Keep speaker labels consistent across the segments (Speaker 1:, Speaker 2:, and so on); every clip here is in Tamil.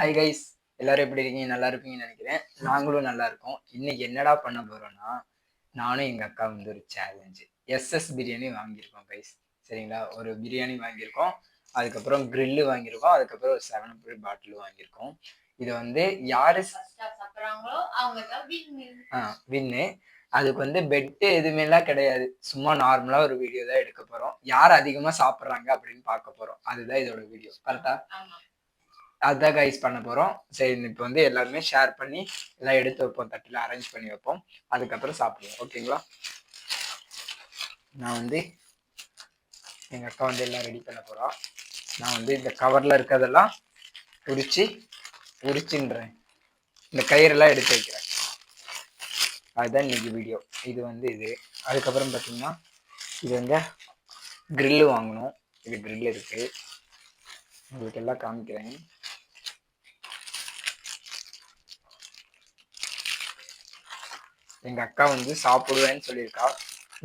Speaker 1: ஹாய் கைஸ், எல்லாரும் எப்படி இருக்கீங்க? நல்லா இருப்பீங்கன்னு நினைக்கிறேன். நாங்களும் நல்லா இருக்கோம். இன்னைக்கு என்னடா பண்ண போறோம்னா, நானும் எங்க அக்கா வந்து ஒரு சேலஞ்சு எஸ்எஸ் பிரியாணி வாங்கியிருக்கோம் கைஸ். சரிங்களா? ஒரு பிரியாணி வாங்கியிருக்கோம், அதுக்கப்புறம் கிரில்லு வாங்கியிருக்கோம், அதுக்கப்புறம் ஒரு 7 பாட்டில் வாங்கியிருக்கோம். இது வந்து யாரு வின்னு. அதுக்கு வந்து பெட்டு எதுவுமேலாம் கிடையாது. சும்மா நார்மலா ஒரு வீடியோ தான் எடுக்க போறோம். யார் அதிகமா சாப்பிட்றாங்க அப்படின்னு பார்க்க போறோம். அதுதான் இதோட வீடியோ. கரெக்டா? அதுதான் கைஸ் பண்ண போறோம். சரி, இப்போ வந்து எல்லாருமே ஷேர் பண்ணி எல்லாம் எடுத்து வைப்போம், தட்டில் அரேஞ்ச் பண்ணி வைப்போம். அதுக்கப்புறம் சாப்பிடுவோம். ஓகேங்களா? நான் வந்து எங்க அக்கா வந்து எல்லாம் ரெடி பண்ண போறா. நான் வந்து இந்த கவர்ல இருக்கிறதெல்லாம் உரிச்சுன்றேன். இந்த கயிறெல்லாம் எடுத்து வைக்கிறேன். அதுதான் இன்னைக்கு வீடியோ. இது வந்து இது. அதுக்கப்புறம் பார்த்தீங்கன்னா இது வந்து கிரில்லு வாங்கணும். இது கிரில் இருக்கு, உங்களுக்கு எல்லாம் காமிக்கிறேன். எங்க அக்கா வந்து சாப்பிடுவேன்னு சொல்லியிருக்கா.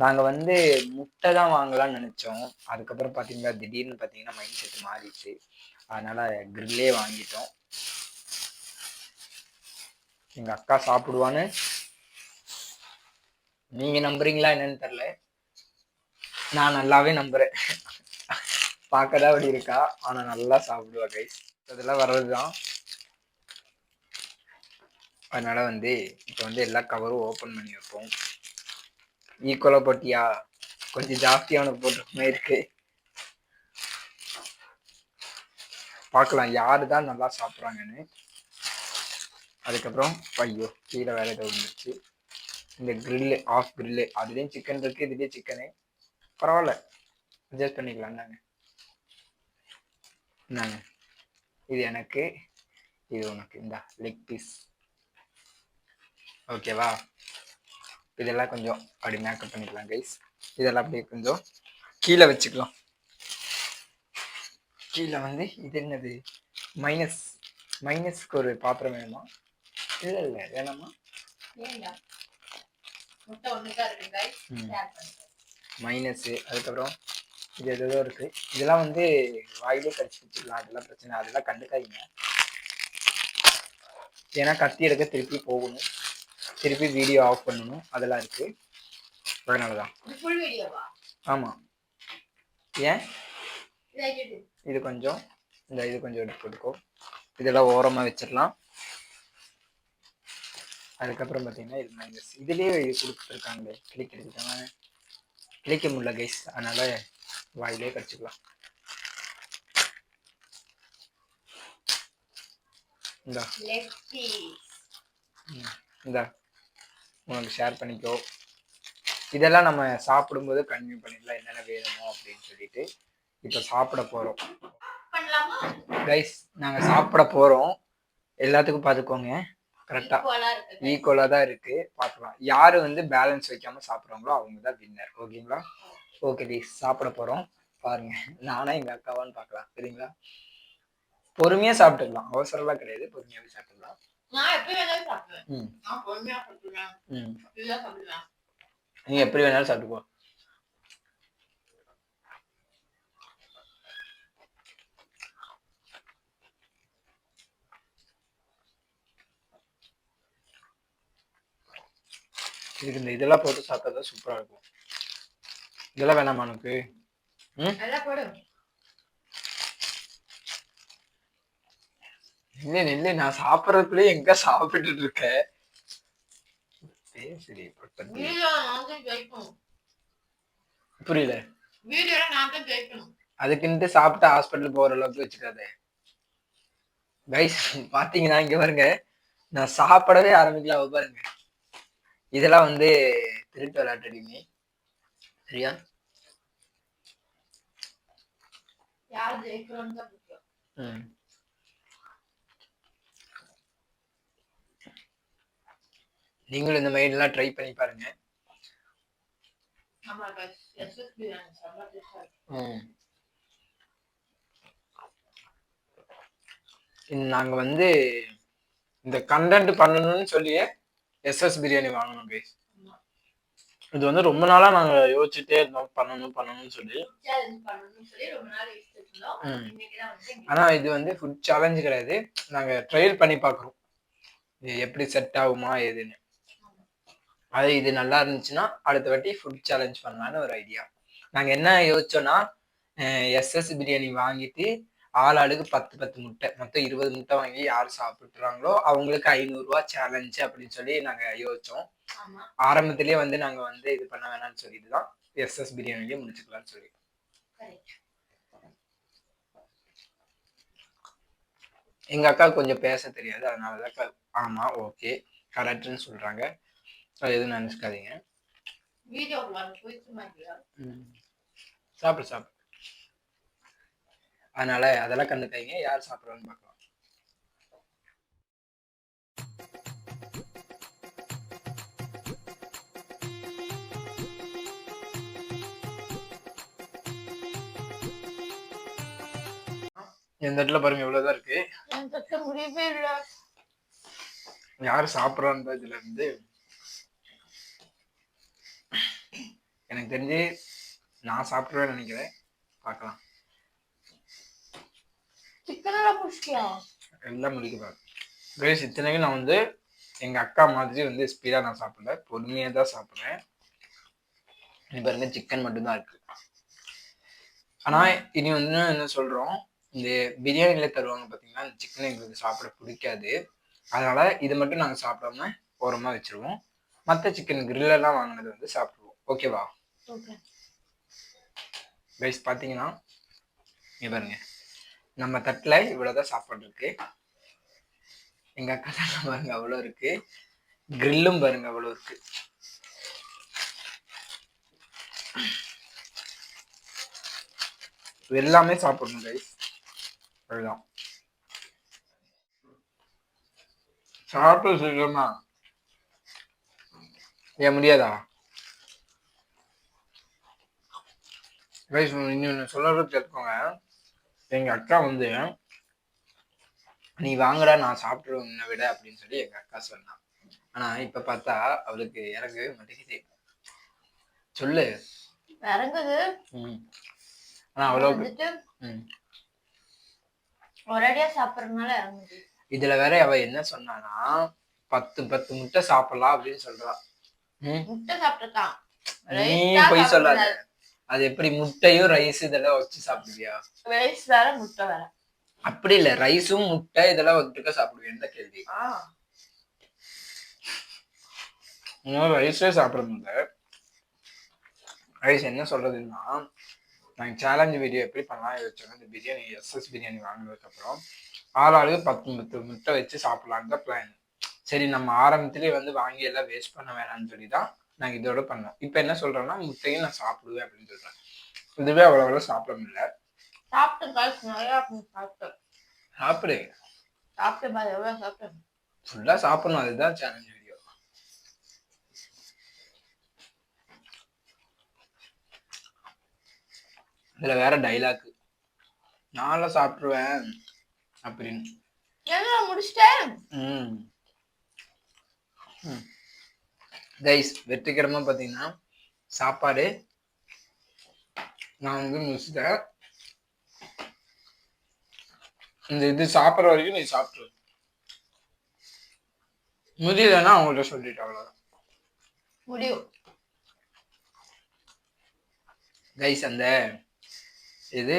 Speaker 1: நாங்க வந்து முட்டை தான் வாங்கலாம்னு நினைச்சோம். அதுக்கப்புறம் பாத்தீங்கன்னா திடீர்னு பாத்தீங்கன்னா மைண்ட் செட் மாறிடுச்சு. அதனால கிரில்லே வாங்கிட்டோம். எங்க அக்கா சாப்பிடுவான்னு நீங்க நம்புறீங்களா என்னன்னு தெரியல, நான் நல்லாவே நம்புறேன். பார்க்கதான் அப்படி இருக்கா, ஆனா நல்லா சாப்பிடுவா கைஸ். அதெல்லாம் வர்றதுதான். அதனால வந்து இப்போ வந்து எல்லா கவரும் ஓப்பன் பண்ணி வைப்போம். ஈக்குவலா போட்டியா? கொஞ்சம் ஜாஸ்தியான போட்டுமே இருக்கு. பார்க்கலாம் யாரு தான் நல்லா சாப்பிட்றாங்கன்னு. அதுக்கப்புறம் ஐயோ கீழே வேற ஏதோ வந்துருச்சு. இந்த கிரில்லு, ஆஃப் கிரில்லு, அதுலேயும் சிக்கன் இருக்கு, இதுலேயும் சிக்கனு. பரவாயில்ல, அட்ஜஸ்ட் பண்ணிக்கலாம். நாங்க இது எனக்கு, இது உனக்கு. இந்த லெக் பீஸ் ஓகேவா? இதெல்லாம் கொஞ்சம் அப்படி மேக்கப் பண்ணிக்கலாம் கைஸ். இதெல்லாம் அப்படியே கொஞ்சம் கீழே வச்சுக்கலாம். கீழே வந்து இது என்னது, மைனஸ்க்கு ஒரு பாத்திரம் வேணுமா? இல்லை வேணாமா? மைனஸு. அதுக்கப்புறம் இது எதோ இருக்கு. இதெல்லாம் வந்து வாயிலே கடிச்சு வச்சுக்கலாம், அதெல்லாம் பிரச்சனை. அதெல்லாம் கண்டுக்காதீங்க. ஏன்னா கத்தி எடுக்க திருப்பி போகணும், திருப்பி வீடியோ ஆஃப் பண்ணணும், அதெல்லாம் இருக்கு. அதனாலதான். ஆமா. ஏன் இது கொஞ்சம் இது கொஞ்சம் எடுத்து போட்டுக்கோ. இதெல்லாம் ஓரமா வச்சிடலாம். அதுக்கப்புறம் பார்த்தீங்கன்னா இது மைனஸ். இதுலேயே கொடுத்துருக்காங்களே, கிளிக்க முடியல கைஸ், அதனால வாயிலே கடிச்சுக்கலாம். இந்தா உனக்கு ஷேர் பண்ணிக்கோ. இதெல்லாம் நம்ம சாப்பிடும்போது கன்வியூ பண்ணிக்கலாம் என்னென்ன வேணுமோ அப்படின்னு சொல்லிட்டு. இப்போ சாப்பிட போறோம் கைஸ். நாங்க சாப்பிட போறோம். எல்லாத்துக்கும் பார்த்துக்கோங்க, கரெக்டா ஈக்குவலா தான் இருக்கு. பார்க்கலாம் யாரு வந்து பேலன்ஸ் வைக்காம சாப்பிட்றாங்களோ அவங்க தான் வின்னர். ஓகேங்களா? ஓகே கைஸ், சாப்பிட போறோம். பாருங்க, நானா எங்க அக்காவான்னு பார்க்கலாம். சரிங்களா? பொறுமையா சாப்பிட்டுக்கலாம், அவசரம்லாம் கிடையாது. பொறுமையாவே சாப்பிட்டுக்கலாம். நீ எப்படி வேணாலும் சாப்பிட்டுக்கோ. இதுக்கு இந்த இதெல்லாம் போட்டு சாப்பிட்டா சூப்பரா இருக்கும். இதெல்லாம் வேணாமா உனக்கு? இல்லை, நான் சாப்பிட்றதுக்குள்ளே எங்க சாப்பிட்டுட்டு இருக்கேன். புரியல. அதுக்குன்ட்டு சாப்பிட்டு ஹாஸ்பிட்டல் போற அளவுக்கு வச்சுக்காத கைஸ். பாத்தீங்கன்னா இங்க பாருங்க, நான் சாப்பிடவே ஆரம்பிக்கலாம். பாருங்க, இதெல்லாம் வந்து திருட்டு விளையாட்டுறீங்க, சரியா? நீங்களும் இந்த மாதிரி எல்லாம் ட்ரை பண்ணி பாருங்க. நாங்க வந்து இந்த கண்டென்ட் பண்ணணும்னு சொல்லியே எஸ்எஸ் பிரியாணி வாங்கணும் கைஸ். இது வந்து ரொம்ப நாளா நாங்க யோசிச்சுட்டே இருந்தோம், பண்ணணும்னு சொல்லி. ஆனா இது வந்து ஃபுட் சேலஞ்ச் கிடையாது, நாங்க ட்ரையல் பண்ணி பார்க்குறோம் எப்படி செட் ஆகுமா ஏதுன்னு. அது இது நல்லா இருந்துச்சுன்னா அடுத்த வாட்டி ஃபுட் சேலஞ்ச் பண்ணலான்னு ஒரு ஐடியா. நாங்க என்ன யோசிச்சோம்னா எஸ்எஸ் பிரியாணி வாங்கிட்டு ஆளுக்கு 10 முட்டை, மொத்தம் 20 முட்டை வாங்கி யார் சாப்பிட்டுறாங்களோ அவங்களுக்கு 500 ரூபாய் சேலஞ்சு அப்படின்னு சொல்லி நாங்க யோசிச்சோம். ஆரம்பத்திலேயே வந்து நாங்க வந்து இது பண்ண வேணாம்னு சொல்லிட்டு தான் எஸ்எஸ் பிரியாணிலேயே முடிச்சுக்கலாம்னு சொல்லி. எங்க அக்கா கொஞ்சம் பேச தெரியாது, அதனாலதான் ஆமா ஓகே கரெக்ட்னு சொல்றாங்க. அது எதுவும் நினைச்சுக்காதீங்க. சாப்பிடு சாப்பிடு. அதனால அதெல்லாம் கண்டுக்காதீங்க. யார் சாப்பிடுறான்னு பார்க்கலாம். இந்த இடத்துல பாருங்க எவ்வளவுதான் இருக்கு. யாரு சாப்பிடறான்னு இதுல இருந்து எனக்கு தெரிஞ்சு நான் சாப்பிடுவேன்னு நினைக்கிறேன். பார்க்கலாம். எல்லாம் முடிக்க கைஸ். இத்தனைக்கும் நான் வந்து எங்க அக்கா மாதிரி வந்து ஸ்பீடா நான் சாப்பிடல, பொறுமையா தான் சாப்பிடுறேன். இனி பாருங்க சிக்கன் மட்டும்தான் இருக்கு. ஆனா இனி வந்து என்ன சொல்றோம், இந்த பிரியாணில தருவாங்க பாத்தீங்கன்னா அந்த சிக்கன் எங்களுக்கு சாப்பிட பிடிக்காது. அதனால இது மட்டும் நாங்க சாப்பிடாம ஓரமா வச்சிருவோம். மற்ற சிக்கன் கிரில் எல்லாம் வாங்கினது வந்து சாப்பிடுவோம். ஓகேவா கைஸ்? பாத்தீங்கன்னா இங்க பாருங்க, நம்ம தட்டுல இவ்வளவுதான் சாப்பாடு இருக்கு. எங்க அக்கா தட்டுல பாருங்க அவ்வளவு இருக்கு. கிரில்லும் பாருங்க அவ்வளவு இருக்கு. எல்லாமே சாப்பிடணும் கைஸ். அதுதான் சாப்பிட சொல்லுமா ஏன் முடியாதா கைஸ்? இன்னொன்னு சொல்றது கேட்கோங்க. எங்க அக்கா வந்து நீ வாங்கடா நான் சாப்பிட்டுருவேன் உன்னை விட அப்படின்னு சொல்லி எங்க அக்கா சொன்னான். ஆனா இப்ப பார்த்தா அவளுக்கு இறங்கவே மாட்டேங்குது. சொல்லு இறங்குது. ஆனா அவ்வளவு ஒரேடியா சாப்பிடறதுனால இறங்குது. இதுல வேற அவ என்ன சொன்னானா 10 முட்டை சாப்பிடலாம் அப்படின்னு சொல்றா. முட்டை சாப்பிட்டுருக்கான். நீ போய் சொல்லாத. அது எப்படி முட்டையும் ரைஸ் இதெல்லாம் வச்சு சாப்பிடுவியா? ரைஸ் வேற முட்டை வேற. அப்படி இல்ல, ரைஸும் முட்டை இதெல்லாம் ஒட்டுக்க சாப்பிடுவேன். என்ன கேள்வி? ரைஸே சாப்பிட முடியல. ரைஸ் என்ன சொல்றதுன்னா, நாங்க சேலஞ்ச் வீடியோ எப்படி பண்ணலாம் யோசிச்சோம். இந்த பிரியாணி எஸ்எஸ் பிரியாணி வாங்கினதுக்கு அப்புறம் ஆளுக்கு 10 முட்டை வச்சு சாப்பிடலான்னு தான் பிளான். சரி நம்ம ஆரம்பத்திலேயே வந்து வாங்கி எல்லாம் வேஸ்ட் பண்ண வேணாம்னு சொல்லி தான் நாங்க இதோட பண்ணோம். இப்ப என்ன சொல்றோம்னா முட்டையும் நான் சாப்பிடுவேன் அப்படின்னு சொல்றேன். இதுவே அவ்வளவு சாப்பிட முடியல. சாப்பிடு ஃபுல்லா சாப்பிடணும். அதுதான் சேலஞ்ச் வீடியோ. இதுல வேற டைலாக், நான்லாம் சாப்பிடுவேன் அப்படின்னு முடிச்சிட்டேன். கைஸ் வெற்றிகரமா பாத்தீங்கன்னா சாப்பாடு நான் வந்து முடிச்சிட்டேன். இந்த இது சாப்பிட்ற வரைக்கும் நீ சாப்பிட்டு முடியலன்னா அவங்கள்ட்ட சொல்லிட்டு அவ்வளவுதான் முடியும். கைஸ் அந்த இது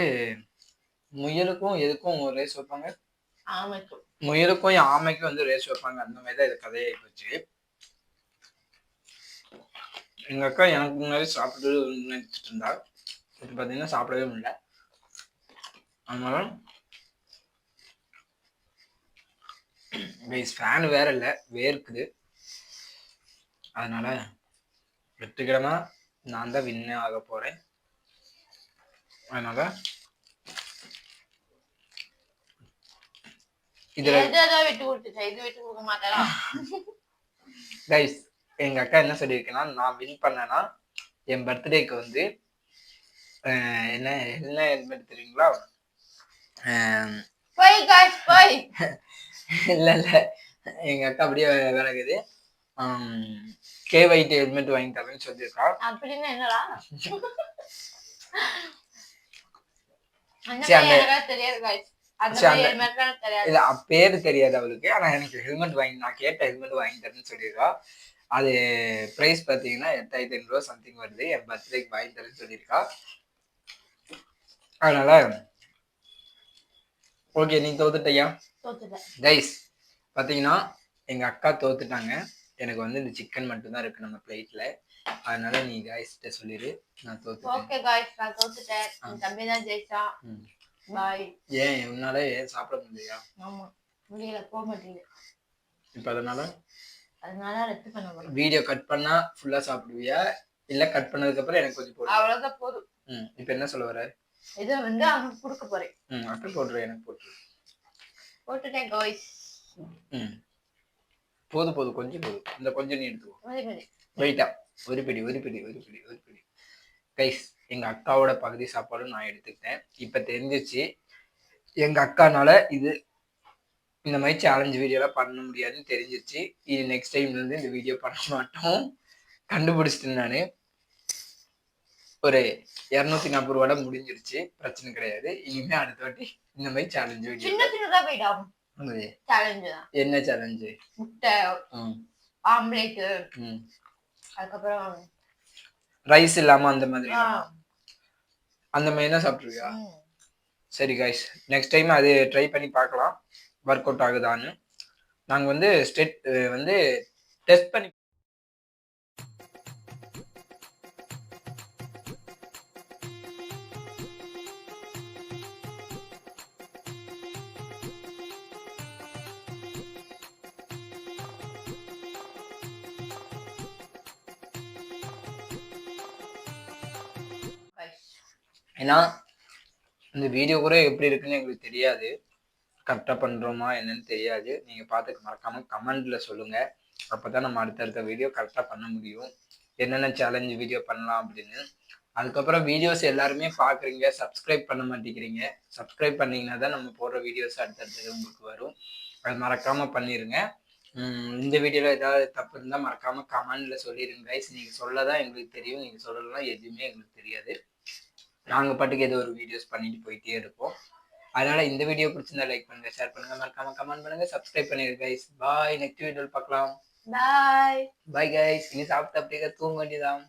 Speaker 1: முயலுக்கும் எதுக்கும் ஒரு ரேஸ் வைப்பாங்க. முயலுக்கும் ஆமைக்கும் வந்து ரேஸ் வைப்பாங்க. அந்த மாதிரிதான் இது கதையாகி போச்சு. எங்க அக்கா எனக்கு முன்னாடி சாப்பிட்டு நினைச்சிட்டு இருந்தா. இப்ப பாத்தீங்கன்னா சாப்பிடவே முடியல. அதனால ஃபேன் வேற இல்ல, வேர்க்குது. அதனால வெற்றிகரமா நான் தான் வின்னே ஆக போறேன். அதனால கைஸ் எங்க அக்கா என்ன சொல்லியிருக்கேன்னா, நான் வின் பண்ணேன்னா என் பர்த்டேக்கு வந்து என்ன என்ன ஹெல்மெட் தெரியுங்களா? இல்ல இல்ல எங்க அக்கா அப்படியே விலகுது. KYT ஹெல்மெட் வாங்கி தரேன்னு சொல்லியிருக்கா. அப்படின்னு என்னடா பேரு தெரியாது அவளுக்கு. ஆனா எனக்கு ஹெல்மெட் நான் கேட்ட ஹெல்மெட் வாங்கி தரேன்னு சொல்லியிருக்கா. அது பிரைஸ் பாத்தீங்கன்னா 8500 சம்திங் வருது. என் பர்த்டேக்கு வாங்கி தரேன்னு சொல்லியிருக்கா. அதனால ஓகே, நீ தோத்துட்டியா? கைஸ் பாத்தீங்கன்னா எங்க அக்கா தோத்துட்டாங்க. எனக்கு வந்து இந்த சிக்கன் மட்டும் தான் இருக்கு நம்ம பிளேட்ல. அதனால நீ கைஸ் கிட்ட சொல்லிரு நான் தோத்துட்டேன்.
Speaker 2: ஓகே கைஸ், நான் தோத்துட்டேன். என் தம்பி தான் ஜெயிச்சான். பை.
Speaker 1: ஏன் உன்னால சாப்பிட முடியலையா?
Speaker 2: ஆமா, முடியல, போக மாட்டேங்குது.
Speaker 1: இப்போ அதனால
Speaker 2: ரெத்து பண்ண போறேன்.
Speaker 1: வீடியோ கட் பண்ணா ஃபுல்லா சாப்பிடுவியா இல்ல கட் பண்ணதுக்கு அப்புறம் எனக்கு கொஞ்சம் போடு?
Speaker 2: அவ்வளவுதான் போதும்.
Speaker 1: இப்போ என்ன சொல்ல வர?
Speaker 2: இத வந்து அவனுக்கு கொடுக்க போறேன்.
Speaker 1: அக்கா போடுற, எனக்கு
Speaker 2: போட்டுட்டேன் கைஸ்.
Speaker 1: போதும் கொஞ்சம் போதும். இந்த கொஞ்சம் நீ எடுத்துக்கோ. வெயிட்டா ஒரு பிடி கைஸ். எங்க அக்காவோட பகுதி சாப்பாடும் நான் எடுத்துக்கிட்டேன். இப்ப தெரிஞ்சிச்சு எங்க அக்கானால இது இந்த மாதிரி சேலஞ்ச் வீடியோலாம் பண்ண முடியாதுன்னு தெரிஞ்சிச்சு. இது நெக்ஸ்ட் டைம்ல இருந்து இந்த வீடியோ பண்ண மாட்டோம். கண்டுபிடிச்சிட்டேன் நானு. ஒரு 240 ரூபாட முடிஞ்சிருச்சு, பிரச்சனை கிடையாது. இனிமே அடுத்த வாட்டி இந்த மாதிரி சேலஞ்ச் வீடியோ. என்ன சேலஞ்ச்?
Speaker 2: முட்டை, ஆம்லெட், அதுக்கப்புறம்
Speaker 1: ரைஸ் இல்லாம அந்த மாதிரி தான் சாப்பிட்டுருவியா? சரி கைஸ், நெக்ஸ்ட் டைம் அது ட்ரை பண்ணி பார்க்கலாம் ஒர்க் அவுட் ஆகுதான்னு. நாங்கள் வந்து டெஸ்ட் பண்ணி ஏன்னா இந்த வீடியோ கூட எப்படி இருக்குன்னு எங்களுக்கு தெரியாது. கரெக்டாக பண்ணுறோமா என்னன்னு தெரியாது. நீங்கள் பார்த்து மறக்காமல் கமெண்டில் சொல்லுங்கள். அப்போ தான் நம்ம அடுத்தடுத்த வீடியோ கரெக்டாக பண்ண முடியும். என்னென்ன சேலஞ்சு வீடியோ பண்ணலாம் அப்படின்னு. அதுக்கப்புறம் வீடியோஸ் எல்லாருமே பார்க்குறீங்க, சப்ஸ்கிரைப் பண்ண மாட்டேங்கிறீங்க. சப்ஸ்கிரைப் பண்ணிங்கன்னா தான் நம்ம போடுற வீடியோஸ் அடுத்தடுத்தது உங்களுக்கு வரும். அது மறக்காமல் பண்ணிடுங்க. இந்த வீடியோவில் ஏதாவது தப்பு இருந்தால் மறக்காமல் கமெண்டில் சொல்லிடுங்க கைஸ். நீங்கள் சொல்ல தான் எங்களுக்கு தெரியும். நீங்கள் சொல்லலாம் எதுவுமே எங்களுக்கு தெரியாது. நாங்கள் பாட்டுக்கு ஏதோ ஒரு வீடியோஸ் பண்ணிட்டு போயிட்டே இருப்போம். அதனால இந்த வீடியோ பிடிச்சிருந்தா லைக் பண்ணுங்க, ஷேர் பண்ணுங்க, மறக்காம கமெண்ட் பண்ணுங்க, சப்ஸ்கிரைப் பண்ணிடுங்க கைஸ். பாய். நெக்ஸ்ட் வீடியோவில் பார்க்கலாம்.
Speaker 2: பாய்
Speaker 1: பாய் கைஸ். இனி சாப்பிட்டு அப்படியே தூங்க வேண்டியதான்.